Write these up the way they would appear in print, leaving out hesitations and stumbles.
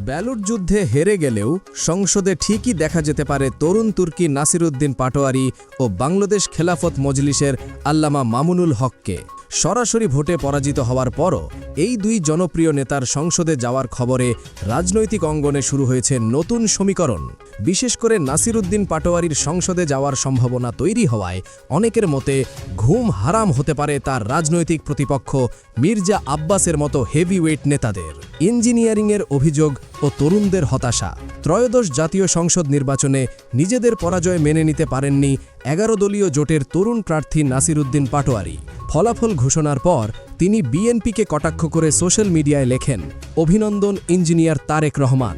Ballot যুদ্ধে হেরে গেলেও সংসদে ঠিকই দেখা যেতে পারে তরুণ তুর্কি নাসিরউদ্দিন পাটোয়ারি ও বাংলাদেশ খেলাফত মজলিসের আল্লামা মামুনুল হককে। সরাসরি ভোটে পরাজিত হওয়ার পরও এই দুই জনপ্রিয় নেতার সংসদে যাওয়ার খবরে রাজনৈতিক অঙ্গনে শুরু হয়েছে নতুন সমীকরণ। বিশেষ করে নাসিরউদ্দিন পাটোয়ারির সংসদে যাওয়ার সম্ভাবনা তৈরি হওয়ায় অনেকের মতে ঘুম হারাম হতে পারে তার রাজনৈতিক প্রতিপক্ষ মির্জা আব্বাসের মতো হেভিওয়েট নেতাদের। ইঞ্জিনিয়ারিংয়ের অভিযোগ ও তরুণদের হতাশা। ত্রয়োদশ জাতীয় সংসদ নির্বাচনে নিজেদের পরাজয় মেনে নিতে পারেননি 11 দলীয় জোটের তরুণ প্রার্থী নাসিরউদ্দিন পাটোয়ারি। ফলাফল ঘোষণার পর তিনি বিএনপিকে কটাক্ষ করে সোশ্যাল মিডিয়ায় লেখেন, অভিনন্দন ইঞ্জিনিয়ার তারেক রহমান,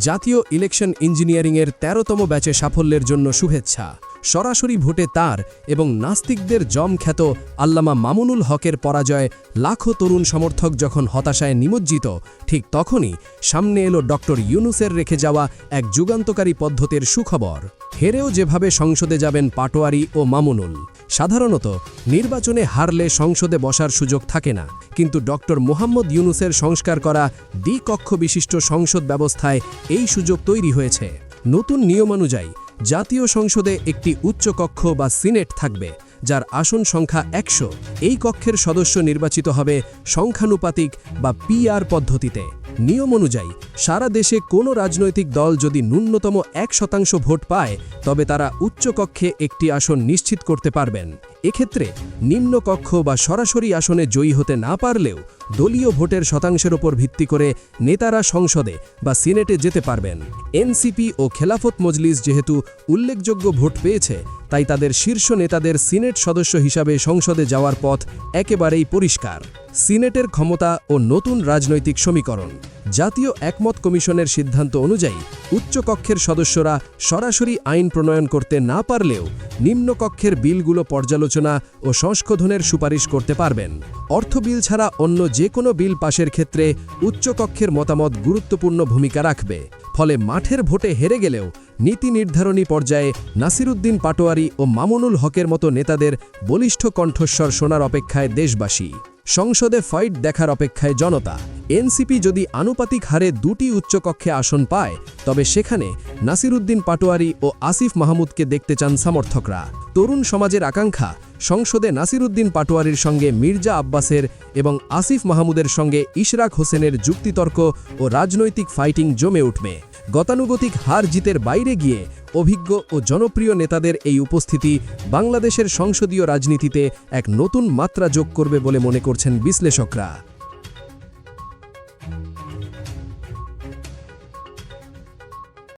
জাতীয় ইলেকশন ইঞ্জিনিয়ারিংয়ের 13তম ব্যাচে সাফল্যের জন্য শুভেচ্ছা। সরাসরি ভোটে তার এবং নাস্তিকদের জমখ্যাত আল্লামা মামুনুল হকের পরাজয় লাখো তরুণ সমর্থক যখন হতাশায় নিমজ্জিত, ঠিক তখনই সামনে এলো ডক্টর ইউনূসের রেখে যাওয়া এক যুগান্তকারী পদ্ধতির সুখবর। হেরেও যেভাবে সংসদে যাবেন পাটোয়ারি ও মামুনুল। সাধারণত নির্বাচনে হারলে সংসদে বসার সুযোগ থাকে না, কিন্তু ডক্টর মোহাম্মদ ইউনূসের সংস্কার করা দ্বিকক্ষ বিশিষ্ট সংসদ ব্যবস্থায় এই সুযোগ তৈরি হয়েছে। নতুন নিয়মানুযায়ী জাতীয় সংসদে একটি উচ্চকক্ষ বা সিনেট থাকবে, যার আসন সংখ্যা 100। এই কক্ষের সদস্য নির্বাচিত হবে সংখ্যানুপাতিক বা পিআর পদ্ধতিতে। নিয়ম অনুযায়ী সারা দেশে কোনো রাজনৈতিক দল যদি ন্যূনতম 1% ভোট পায়, তবে তারা উচ্চকক্ষে একটি আসন নিশ্চিত করতে পারবেন। এক্ষেত্রে নিম্নকক্ষ বা সরাসরি আসনে জয়ী হতে না পারলেও দলীয় ভোটের শতাংশের ওপর ভিত্তি করে নেতারা সংসদে বা সিনেটে যেতে পারবেন। এনসিপি ও খেলাফত মজলিস যেহেতু উল্লেখযোগ্য ভোট পেয়েছে, তাই তাদের শীর্ষ নেতাদের সিনেট সদস্য হিসাবে সংসদে যাওয়ার পথ একেবারেই পরিষ্কার। সিনেটের ক্ষমতা ও নতুন রাজনৈতিক সমীকরণ। জাতীয় একমত কমিশনের সিদ্ধান্ত অনুযায়ী উচ্চকক্ষের সদস্যরা সরাসরি আইন প্রণয়ন করতে না পারলেও নিম্নকক্ষের বিলগুলো পর্যালোচনা ও সংশোধনের সুপারিশ করতে পারবেন। অর্থ বিল ছাড়া অন্য যে কোনো বিল পাশের ক্ষেত্রে উচ্চকক্ষের মতামত গুরুত্বপূর্ণ ভূমিকা রাখবে। ফলে মাঠের ভোটে হেরে গেলেও নীতি নির্ধারণী পর্যায়ে নাসিরউদ্দিন পাটোয়ারি ও মামুনুল হকের মতো নেতাদের বলিষ্ঠ কণ্ঠস্বর শোনার অপেক্ষায় দেশবাসী। সংসদে ফাইট দেখার অপেক্ষায় জনতা। এনসিপি যদি আনুপাতিক হারে 2টি উচ্চকক্ষে আসন পায়, তবে সেখানে নাসিরউদ্দিন পাটোয়ারি ও আসিফ মাহমুদকে দেখতে চান সমর্থকরা। তরুণ সমাজের আকাঙ্ক্ষা, সংসদে নাসিরউদ্দিন পাটোয়ারির সঙ্গে মির্জা আব্বাসের এবং আসিফ মাহমুদের সঙ্গে ইশরাক হোসেনের যুক্তিতর্ক ও রাজনৈতিক ফাইটিং জমে উঠবে। গতানুগতিক হার জিতের বাইরে গিয়ে অভিজ্ঞ ও জনপ্রিয় নেতাদের এই উপস্থিতি বাংলাদেশের সংসদীয় রাজনীতিতে এক নতুন মাত্রা যোগ করবে বলে মনে করছেন বিশ্লেষকরা।